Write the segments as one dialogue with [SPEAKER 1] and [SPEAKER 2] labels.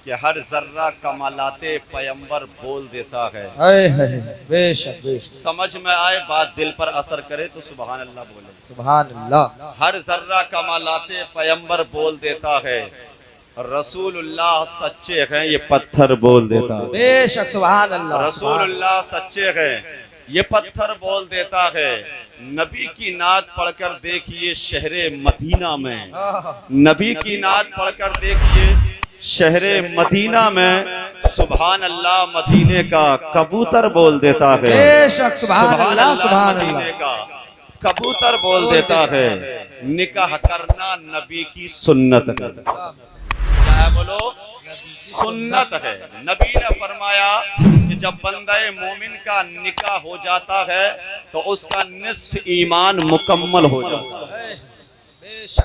[SPEAKER 1] कि हर जर्रा कमालाते पैगंबर बोल देता है।
[SPEAKER 2] बेशक बेशक।
[SPEAKER 1] समझ में आए बात, दिल पर असर करे तो सुभान अल्लाह बोले।
[SPEAKER 2] सुभान अल्लाह।
[SPEAKER 1] हर जर्रा कमालाते पैगंबर बोल देता है, रसूलुल्लाह सच्चे हैं ये पत्थर बोल देता है।
[SPEAKER 2] बेशक सुभान अल्लाह।
[SPEAKER 1] रसूलुल्लाह सच्चे हैं ये पत्थर बोल देता है। नबी की नात पढ़कर देखिए शहरे मदीना में, नबी की नात पढ़कर देखिए शहरे मदीना में, सुभान अल्लाह मदीने का कबूतर बोल देता है।
[SPEAKER 2] बेशक सुभान अल्लाह। सुभान
[SPEAKER 1] मदीने का कबूतर बोल देता है। निकाह करना नबी की सुन्नत है। क्या बोलो? सुन्नत है। नबी ने फरमाया कि जब बंदे मोमिन का निकाह हो जाता है तो उसका निस्फ ईमान मुकम्मल हो जाता है।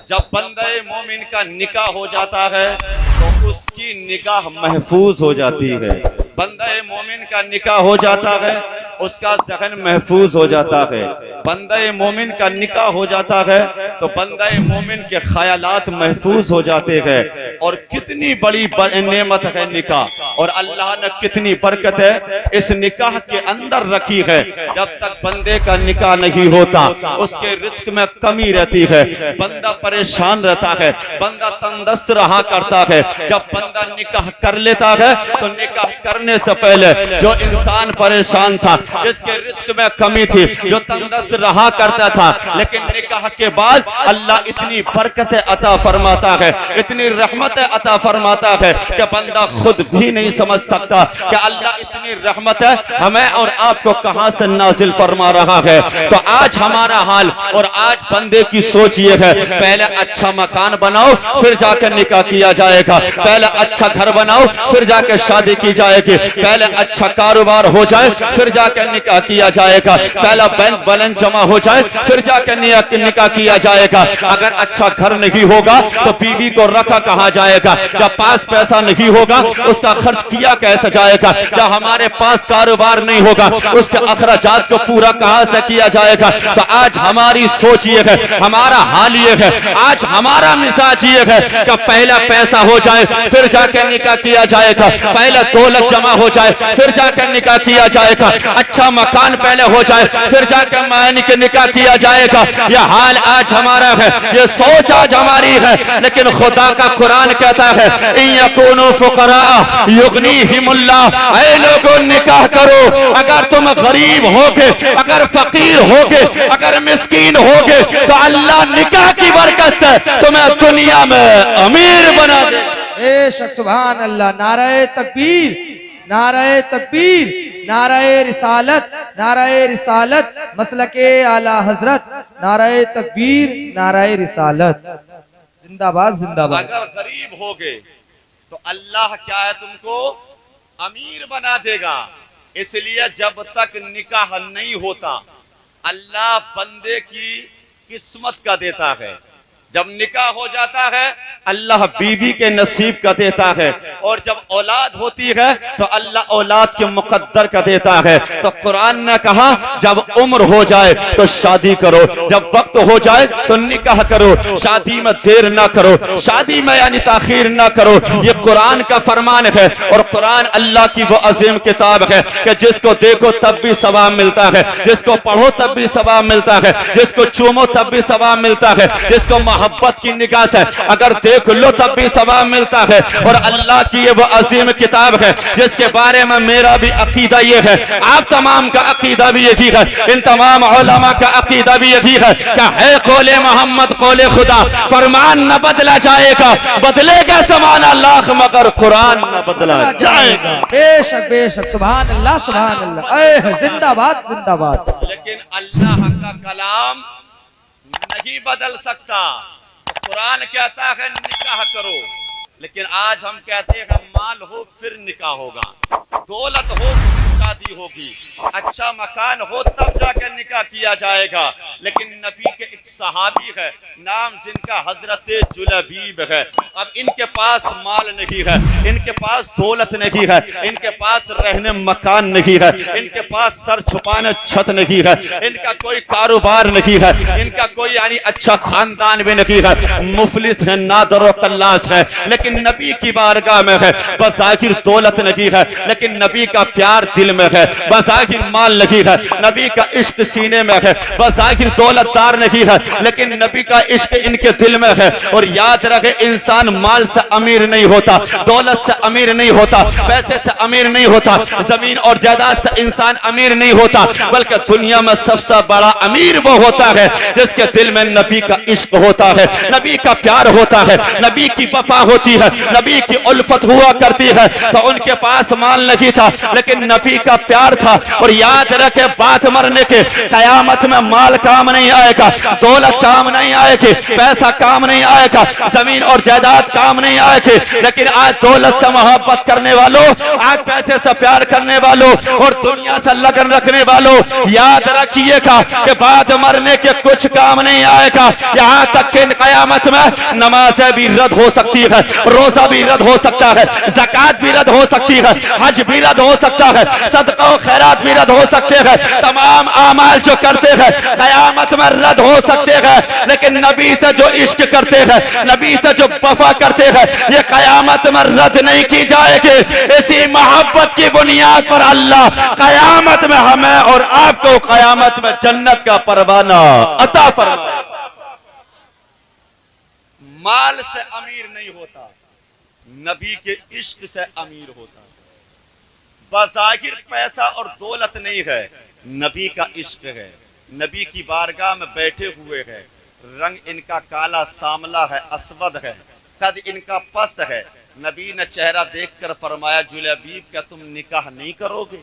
[SPEAKER 1] जब बंदे मोमिन का निकाह हो जाता है तो उसकी निगाह महफूज हो जाती है। बंदे मोमिन का निकाह हो जाता है उसका ज़हन महफूज हो जाता है। बंदे मोमिन का निकाह हो जाता है तो बंदे मोमिन के ख्यालात महफूज हो जाते हैं। और कितनी बड़ी नेमत है निकाह, और अल्लाह ने कितनी बरकत है इस निकाह के अंदर रखी है। जब तक बंदे का निकाह नहीं होता उसके रिस्क में कमी रहती है, बंदा परेशान रहता है, बंदा तंदुरुस्त रहा करता है। जब बंदा निकाह कर लेता है तो निकाह करने से पहले जो इंसान परेशान था, जिसके रिस्क में कमी थी, जो तंदुरुस्त रहा करता था, लेकिन निकाह के बाद अल्लाह इतनी बरकत अता फरमाता है, इतनी रहमत अता फरमाता है कि बंदा खुद भी नहीं समझ सकता कि अल्लाह इतनी रहमत है हमें और आपको कहां से नाजिल फरमा रहा है। तो आज हमारा हाल और आज बंदे की सोच ये है, पहले अच्छा मकान बनाओ फिर जाकर निकाह किया जाएगा, पहले अच्छा घर बनाओ फिर जाकर शादी की जाएगी, पहले अच्छा कारोबार हो जाए फिर जाकर निकाह किया जाएगा, पहला बैंक बैलेंस जमा हो जाए फिर जाकर निकाह किया जाएगा। अगर अच्छा घर नहीं होगा तो बीवी को रखा कहां जाएगा? जब पास पैसा नहीं होगा उसका खर्च किया कैसे जाएगा? जब हमारे पास कारोबार नहीं होगा उसके अखराजात को पूरा कहां से किया जाएगा? तो आज हमारी सोच ये है, हमारा हाल ये है, आज हमारा मिजाज ये है कि पहला पैसा हो जाए फिर जाकर निकाह किया जाएगा, पहले दौलत जमा हो जाए फिर जाकर निकाह किया जाएगा, अच्छा मकान पहले हो जाए फिर जाकर मायने के निकाह किया जाएगा। यह हाल आज हमारा है, यह सोच आज हमारी है। लेकिन खुदा का कुरान कहता है इन यकूनु फुकरा युगनीहिमुल्लाह, ऐ लोगों निकाह करो। अगर तुम गरीब होगे, अगर फकीर होगे, अगर मिस्कीन होगे तो अल्लाह निकाह की बरकत से तुम्हें दुनिया में अमीर बना दे।
[SPEAKER 2] बेशक सुभान अल्लाह। नाराए तकबीर, नाराए तकबीर, नाराए रिसालत, नाराए रिसालत, मसलके आला हजरत, नाराए तकबीर, नाराए रिसालत। जिंदाबाद जिंदाबाद।
[SPEAKER 1] अगर गरीब होगे तो अल्लाह क्या है तुमको अमीर बना देगा। इसलिए जब तक निकाह नहीं होता अल्लाह बंदे की किस्मत का देता है। जब निकाह हो जाता है अल्लाह बीवी के नसीब का देता है, और जब औलाद होती है तो अल्लाह औलाद के मुकद्दर का देता है। तो कुरान ने कहा जब उम्र हो जाए तो शादी करो, जब वक्त हो जाए तो निकाह करो, शादी में देर ना करो, शादी में यानी ताखीर ना करो। ये कुरान का फरमान है, और कुरान अल्लाह की वो अजीम किताब है कि जिसको देखो तब भी सवाब मिलता है, जिसको पढ़ो तब भी सवाब मिलता है, जिसको चूमो तब भी सवाब मिलता है, जिसको मोहब्बत की निगाह से अगर देख लो तब भी सवाब मिलता है। और अल्लाह की ये वो अजीम किताब है जिसके बारे में मेरा भी अकीदा ये है, आप तमाम का अकीदा भी यही है, इन तमाम उलमा का अकीदा भी यही है कि है कौले मोहम्मद कौले खुदा, फरमान न बदला जाएगा, बदलेगा ज़माना लाख मगर कुरान न बदला जाएगा।
[SPEAKER 2] बेशक बेशक सुभान अल्लाह सुभान अल्लाह। जिंदाबाद जिंदाबाद।
[SPEAKER 1] लेकिन अल्लाह का कलाम नहीं बदल सकता। तो कुरान कहता है निकाह करो, लेकिन आज हम कहते हैं माल हो फिर निकाह होगा, दौलत हो फिर शादी होगी। अच्छा मकान हो तब जाकर निकाह किया जाएगा। लेकिन नबी के एक सहाबी है, नाम जिनका हजरत जुलबीब है। अब इनके पास माल नहीं है, इनके पास दौलत नहीं है, इनके पास रहने मकान नहीं है, इनके पास सर छुपाने छत नहीं है, इनका कोई कारोबार नहीं है, इनका कोई यानी अच्छा खानदान भी नहीं है, मुफलिस है, नादर कल्लास है। लेकिन नबी की बारगाह में है, बज़ाहिर दौलत नहीं है, लेकिन नबी का प्यार दिल में है, बज़ाहिर माल नहीं है, नबी का इश्क सीने में है, बज़ाहिर दौलतदार नहीं है, लेकिन नबी का इश्क इनके दिल में है। और याद रखे, इंसान माल से अमीर नहीं होता, दौलत से अमीर नहीं होता, पैसे से अमीर नहीं होता, जमीन और जायदाद से इंसान अमीर नहीं होता, बल्कि दुनिया में सबसे बड़ा अमीर वो होता है जिसके दिल में नबी का इश्क होता है, नबी का प्यार होता है, नबी की वफा होती है, नबी की उल्फत हुआ करती है। तो उनके पास माल नहीं था, लेकिन नबी का प्यार था। और याद रखे, बात मरने के कयामत में माल काम नहीं आएगा, दौलत काम नहीं आएगी, पैसा काम नहीं आएगा, जमीन और जायदाद काम नहीं आएगी। लेकिन आज दौलत से मोहब्बत करने वालों, आज पैसे से प्यार करने वालों और दुनिया से लगन रखने वालों, याद रखिएगा कि बाद मरने के कुछ काम नहीं आएगा। यहाँ तक कि कयामत में नमाजें भी रद्द हो सकती है, रोजा भी रद्द हो सकता है, ज़कात भी रद्द हो सकती है, हज भी रद्द हो सकता है, सदका और खैरात भी रद्द हो सकते हैं। तमाम आमाल जो करते हैं कयामत में रद्द हो सकते हैं। लेकिन नबी से जो इश्क करते हैं, नबी से जो वफा करते हैं, ये कयामत में रद्द नहीं की जाएगी। इसी मोहब्बत की बुनियाद पर अल्लाह कयामत में हमें और आपको कयामत में जन्नत का परवाना अता फरमाए। माल से अमीर नहीं होता, नबी के इश्क से अमीर होता है। बज़ाहिर पैसा और दौलत नहीं है, नबी का इश्क है। नबी की बारगाह में बैठे हुए हैं, रंग इनका काला सामला है, अस्वद है, कद इनका पस्त है। नबी ने चेहरा देखकर फरमाया, जुलबीब क्या तुम निकाह नहीं करोगे?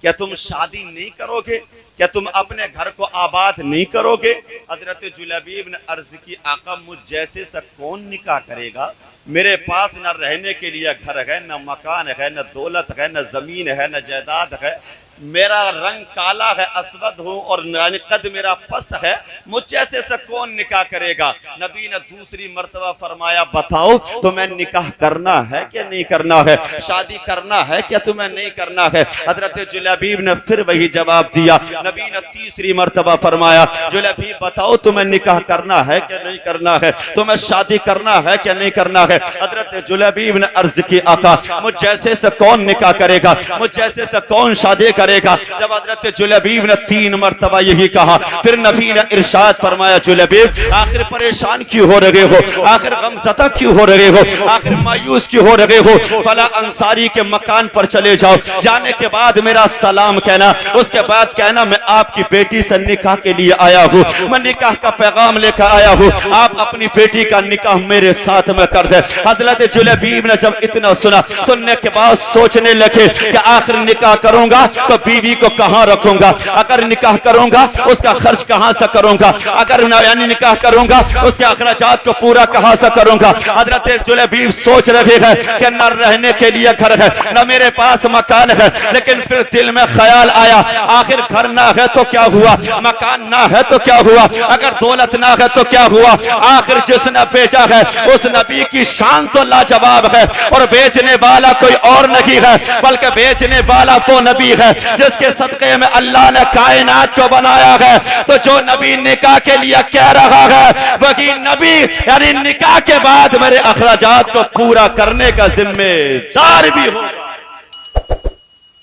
[SPEAKER 1] क्या तुम शादी नहीं करोगे? क्या तुम अपने घर को आबाद नहीं करोगे? हजरत जुलबीब ने अर्ज की, आका मुझ जैसे से कौन निकाह करेगा? मेरे पास न रहने के लिए घर है, न मकान है, न दौलत है, न जमीन है, न जायदाद है। मेरा रंग काला है, अस्वद हूँ और कद मेरा पस्त है, मुझ जैसे से कौन निकाह करेगा? नबी ने दूसरी मर्तबा फरमाया, बताओ तुम्हें निकाह करना है क्या नहीं करना है? शादी करना है क्या तुम्हें नहीं करना है? हजरत जुलबीब ने फिर वही जवाब दिया। नबी ने तीसरी मर्तबा फरमाया, जुलबीब बताओ तुम्हें निकाह करना है क्या नहीं करना है? तुम्हें शादी करना है क्या नहीं करना है? हजरत जुलबीब ने अर्ज की, आका मुझ जैसे से कौन निकाह करेगा? मुझ जैसे से कौन शादी करेगा? जब हजरत जुलबीब ने 3 मर्तबा यही कहा, फिर नबी ने इरशाद फरमाया, जुलबीब आखिर परेशान क्यों हो रहे हो? आखिर गमज़दा क्यों हो रहे हो? आखिर मायूस क्यों हो रहे हो? फला अंसारी के मकान पर चले जाओ, जाने के बाद मेरा सलाम कहना, उसके बाद कहना मैं आपकी बेटी से निकाह के लिए आया हूँ, मैं निकाह का पैगाम लेकर आया हूँ, आप अपनी बेटी का निकाह मेरे साथ में कर दे। हजरत जुलबीब ने जब इतना सुना, सुनने के बाद सोचने लगे कि आखिर निकाह करूंगा तो बीवी को कहां रखूंगा? अगर निकाह करूंगा उसका खर्च कहां से करूंगा? अगर यानी निकाह करूंगा उसके अखराजात को पूरा कहां से करूंगा? हजरत जुलबीब सोच रहे हैं कि न रहने के लिए घर है, न मेरे पास मकान है। लेकिन फिर दिल में ख्याल आया, आखिर घर ना है तो क्या हुआ? मकान ना है तो क्या हुआ? अगर दौलत ना है तो क्या हुआ? आखिर जिसने बेचा है उस नबी की शान तो लाजवाब है, और बेचने वाला कोई और नहीं है, बल्कि बेचने वाला वो नबी है जिसके सदक़े में अल्लाह ने कायनात को बनाया है। तो जो नबी निकाह के लिए कह रहा है, वही नबी यानी निकाह के बाद मेरे अखराजात को पूरा करने का जिम्मेदार भी होगा।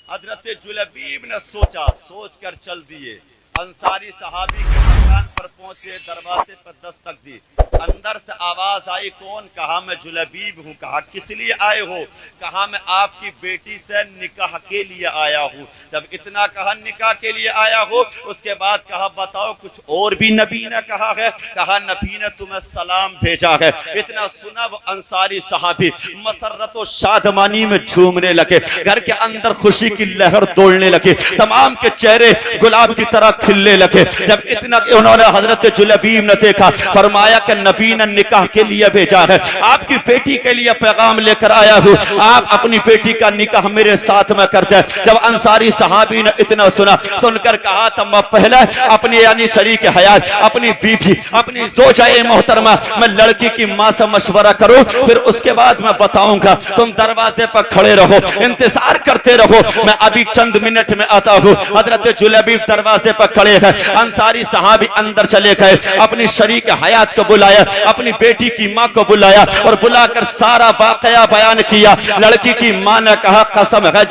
[SPEAKER 1] हजरत जुलबीब ने सोचा, सोच कर चल दिए। अंसारी सहाबी के मकान पर पहुंचे, दरवाजे पर दस्तक दी। अंदर से आवाज आई, कौन? कहा मैं जुलबीब हूँ। कहा किस लिए आए हो? कहा मैं आपकी बेटी से निकाह के लिए आया हूँ। जब इतना कहा निकाह के लिए आया हो, उसके बाद कहा बताओ कुछ और भी नबी ने कहा है? कहा नबी ने तुम्हें सलाम भेजा है। इतना सुना वो अंसारी सहाबी मसरत और शादमानी में झूमने लगे, घर के अंदर खुशी की लहर दौड़ने लगे, तमाम के चेहरे गुलाब की तरह खिलने लगे। जब इतना उन्होंने हजरत जुलैबीब ने देखा, फरमाया कि नबी ने निकाह के लिए भेजा है, आपकी बेटी के लिए पैगाम लेकर आया हूँ, आप अपनी बेटी का निकाह मेरे साथ में कर दे। जब अंसारी सहाबी ने इतना सुना, सुनकर कहा था मैं पहले अपनी यानी शरीक हयात, अपनी बीवी, अपनी ज़ौजाए मोहतरमा, मैं लड़की की माँ से मशवरा करूं, फिर उसके बाद मैं बताऊंगा। तुम दरवाजे पर खड़े रहो, इंतजार करते रहो, मैं अभी चंद मिनट में आता हूँ। हजरत जुलैबीब दरवाजे पर खड़े हैं, अंसारी सहाबी अंदर चले गए, अपनी शरीक हयात को बुलाया, अपनी बेटी की माँ को बुलाया और बुलाकर सारा वाकया बयान किया। लड़की की माँ ने कहा, कसम है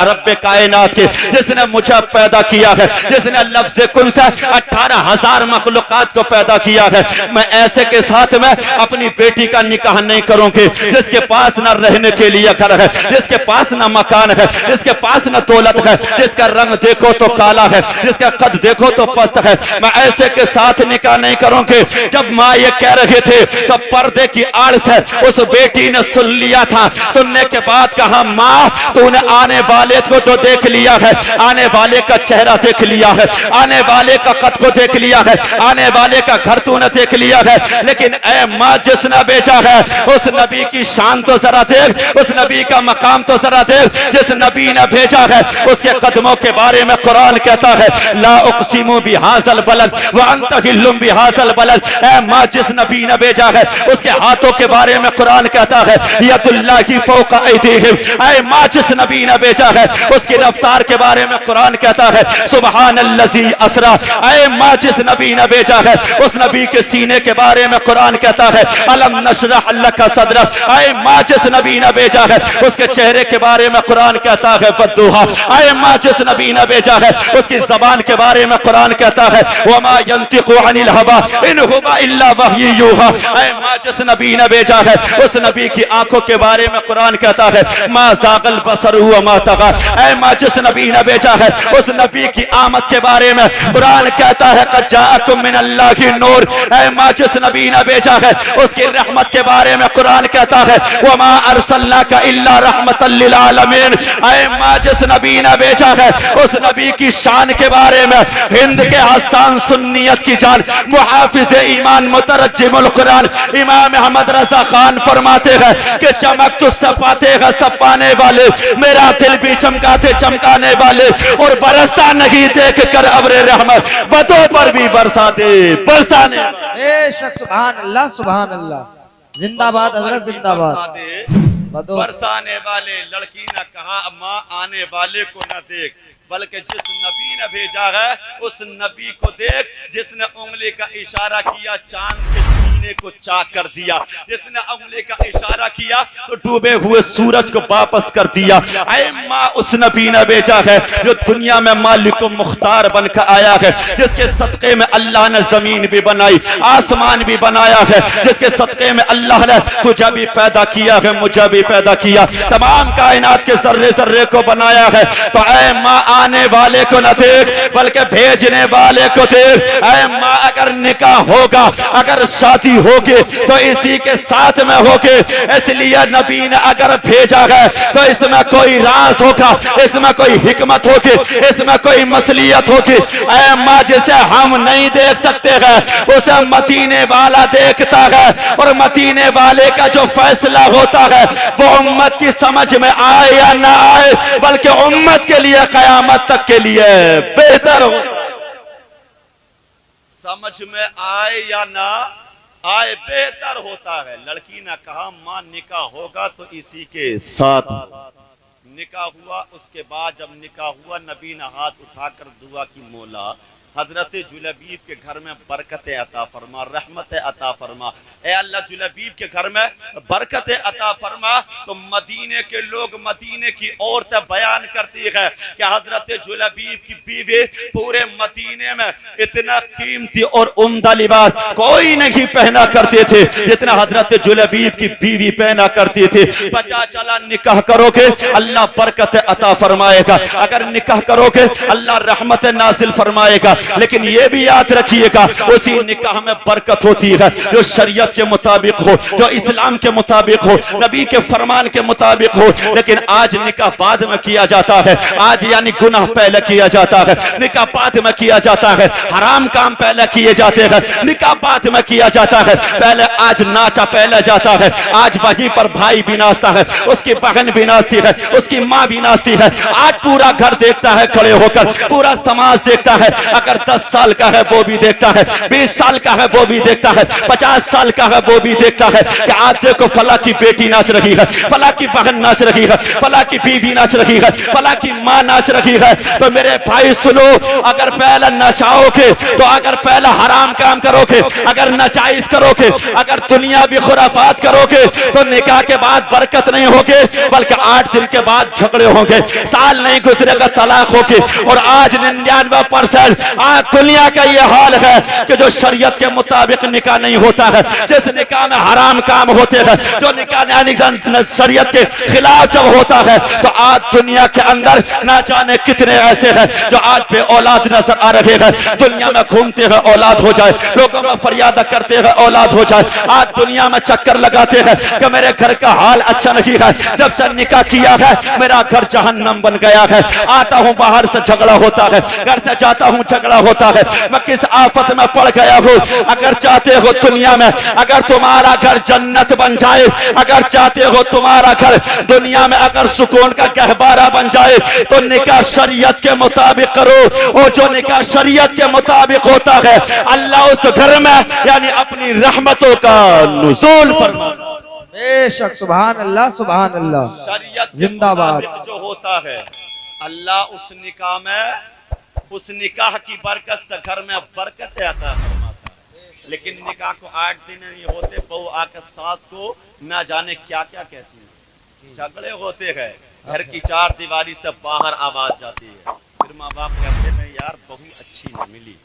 [SPEAKER 1] रब्बे कायनात के जिसने मुझे पैदा किया है, जिसने लफ्ज़ कुन से 18,000 मखलूकात को पैदा किया है, मैं ऐसे के साथ में अपनी बेटी का निकाह नहीं करूंगी जिसके पास न रहने के लिए घर है, जिसके पास न मकान है, जिसके पास न दौलत है, जिसका रंग देखो तो काला है, जिसका कद देखो तो पस्त है, मैं ऐसे के साथ निकाह नहीं करूंगी। जब माँ ये कह रहे थे तो पर्दे की आड़ से उस बेटी ने सुन लिया था। सुनने के बाद कहा, माँ तूने आने वाले को तो देख लिया है, आने वाले का चेहरा देख लिया है, आने वाले का कद को देख लिया है, आने वाले का घर तूने देख लिया है, लेकिन ऐ माँ जिसने भेजा है उस नबी की शान तो जरा देख, उस नबी का मकाम तो जरा देख। जिस नबी ने भेजा है उसके कदमों के बारे में कुरान कहता है, ला उक़सिमु बिहाज़ल बलद व अंत हिल्लुम बिहाज़ल बलद। ऐ माँ जिस नबी ने भेजा है उसके हाथों के बारे में कुरान कहता है, यदुल्लाहि फ़ौक़ ऐदीहिम। ऐ माँ जिस नबी ने भेजा है उसकी रफ्तार के बारे में कुरान कहता है, सुबहानल्लज़ी असरा। ऐ माँ जिस नबी ने भेजा है उस नबी के सीने के बारे में कुरान कहता है, अलम नशरह लका सदरक। ऐ माँ जिस नबी ने भेजा है उसके चेहरे के बारे में कुरान कहता है, वद्दुहा। ऐ माँ जिस नबी ने भेजा है उसकी जबान के बारे में कुरान कहता है, वमा यंतिकु अनिल हवा इन हुवा इल्ला वह्यु यूहा। ऐ माँ जिस नबी ने भेजा है उस नबी की आंखों के बारे में कुरान कहता है, मा ज़ागल बसर व मा तग़ा। ऐ माँ जिस नबी ने भेजा है उस नबी की आमद के बारे में कुरान कहता है, क़द जाअकुम मिनल्लाहि नूर। ऐ माँ जिस नबी ने भेजा है उसकी रहमत के बारे में कुरान कहता है, वमा अरसलनाका इल्ला रहमतल लिल आलमीन। ऐ माँ जिस नबी ने भेजा है उस नबी की शान के बारे में हिंद के हसन सुन्नियत की जान मुहाफिज ईमान मुतरज्जिमुल कुरान इमाम अहमद रजा खान फरमाते हैं कि चमक तो सब पाते हैं सब पाने वाले, मेरा दिल भी चमकाते चमकाने वाले, और बरसता नहीं देख कर अब्रे रहमत बतों पर भी बरसा दे बरसाने।
[SPEAKER 2] बेशक सुभान अल्लाह सुभान अल्लाह, जिंदाबाद हजरत जिंदाबाद।
[SPEAKER 1] बरसाने वाले। लड़की ने कहा, माँ आने वाले को न देख, बल्कि जिस नबी ने भेजा है उस नबी को देख, जिसने उंगली का इशारा किया चांद के सीने को चाक कर दिया, जिसने उंगली का इशारा किया तो डूबे हुए सूरज को वापस कर दिया। ऐ माँ उस नबी ने भेजा है जो दुनिया में मालिक मुख्तार बनकर आया है, जिसके सदक़े में अल्लाह ने जमीन भी बनाई आसमान भी बनाया है, जिसके सदक़े में अल्लाह ने तुझे भी पैदा किया है मुझे भी पैदा किया, तमाम कायनात के जर्रे जर्रे को बनाया है। तो ऐ माँ आने वाले को न देख बल्कि भेजने वाले को देख। ऐ माँ अगर निकाह होगा अगर शादी होगी तो इसी के साथ में होगी, इसलिए नबी ने अगर भेजा है तो इसमें कोई राज होगा, इसमें कोई हिकमत होगी, इसमें कोई मसलियत होगी। ऐ माँ जिसे हम नहीं देख सकते हैं उसे मदीने वाला देखता है, और मदीने वाले का जो फैसला होता है वो उम्मत की समझ में आए या ना आए, बल्कि उम्मत के लिए कयामत तक के लिए बेहतर हो। समझ में आए या ना आए बेहतर होता है। लड़की ने कहा, माँ निकाह होगा तो इसी के साथ। निकाह हुआ, उसके बाद जब निकाह हुआ नबी ने हाथ उठाकर दुआ की, मौला हजरत जुलैबीब के घर में बरकत अता फरमा, रहमत अता फरमा। ए अल्लाह जुलैबीब के घर में बरकत अता फरमा। तो मदीने के लोग, मदीने की औरतें बयान करती है कि हजरत जुलैबीब की बीवी पूरे मदीने में इतना कीमती और उम्दा लिबास कोई नहीं पहना करते थे जितना हजरत जुलैबीब की बीवी पहना करती थी। पता चला निकाह करोगे अल्लाह बरकत अता फरमाएगा, अगर निकाह करोगे अल्लाह रहमत नाजिल फरमाएगा, लेकिन ये भी याद रखिएगा उसी निकाह में बरकत होती है जो शरीयत के मुताबिक हो, जो इस्लाम के मुताबिक हो, नबी के फरमान के मुताबिक हो। लेकिन आज निकाह बाद में किया जाता है, आज यानी गुनाह पहले किया जाता है, निकाह बाद में किया जाता है, हराम काम पहले किए जाते हैं, निकाह बाद में किया जाता है। पहले आज नाचा पहले जाता है, आज वहीं पर भाई भी नाचता है, उसकी बहन भी नाचती है, उसकी माँ भी नाचती है। आज पूरा घर देखता है खड़े होकर, पूरा समाज देखता है। अगर 10 साल का है वो भी देखता है, 20 साल का है वो भी देखता है, 50 साल का है वो भी देखता है कि आज देखो फला की बेटी नाच रही है, फला की बहन नाच रही है, फला की बीवी नाच रही है, फला की माँ नाच रही है। तो मेरे भाई सुनो, अगर पहले नचाओगे तो अगर पहले हराम काम करोगे, अगर नजायज करोगे, अगर दुनिया भी खुराफात करोगे तो निकाह के बाद बरकत नहीं होगी, बल्कि 8 दिन के बाद झगड़े होंगे, साल नहीं गुजरेगा तलाक होगी। और आज 99% आज दुनिया का ये हाल है कि जो शरीयत के मुताबिक निकाह नहीं होता है, जिस निकाह में हराम काम होते हैं, जो निकाह शरीयत के खिलाफ जब होता है, तो आज दुनिया के अंदर ना जाने कितने ऐसे हैं जो आज पे औलाद नजर आ रहे हैं। दुनिया में घूमते हैं औलाद हो जाए, लोगों में फरियाद करते हैं औलाद हो जाए। आज दुनिया में चक्कर लगाते हैं कि मेरे घर का हाल अच्छा नहीं है, जब से निकाह किया है मेरा घर जहन्नम बन गया है। आता हूं बाहर से झगड़ा होता है, घर से जाता हूं झगड़ा होता है, मैं किस आफत में पड़ गया हूं। अगर चाहते हो दुनिया में अगर तुम्हारा घर जन्नत बन जाए, अगर चाहते हो तुम्हारा घर दुनिया में अगर सुकून का गहवारा बन जाए, तो निकाह शरीयत के मुताबिक करो। और जो निकाह शरीयत के मुताबिक होता है, अल्लाह उस घर में यानी अपनी रहमतों का नुज़ूल फरमाता है।
[SPEAKER 2] बेशक सुभान अल्लाह सुभान अल्लाह।
[SPEAKER 1] शरीयत के
[SPEAKER 2] जिंदाबाद।
[SPEAKER 1] मुताबिक जो होता है, अल्लाह उस निकाह में, उस निकाह की बरकत से घर में बरकत आता फरमाता है। लेकिन निकाह को 8 दिन नहीं होते, बहू आकर सास को ना जाने क्या क्या कहती है, झगड़े होते हैं, घर की 4 दीवारी से बाहर आवाज जाती है। फिर माँ बाप कहते हैं यार बहू अच्छी नहीं मिली,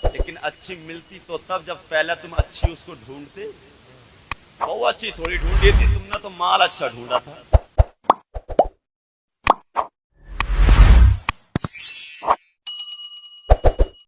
[SPEAKER 1] लेकिन अच्छी मिलती तो तब जब पहले तुम अच्छी उसको ढूंढते। बहू अच्छी थोड़ी ढूंढी थी तुमने, तो माल अच्छा ढूंढा था।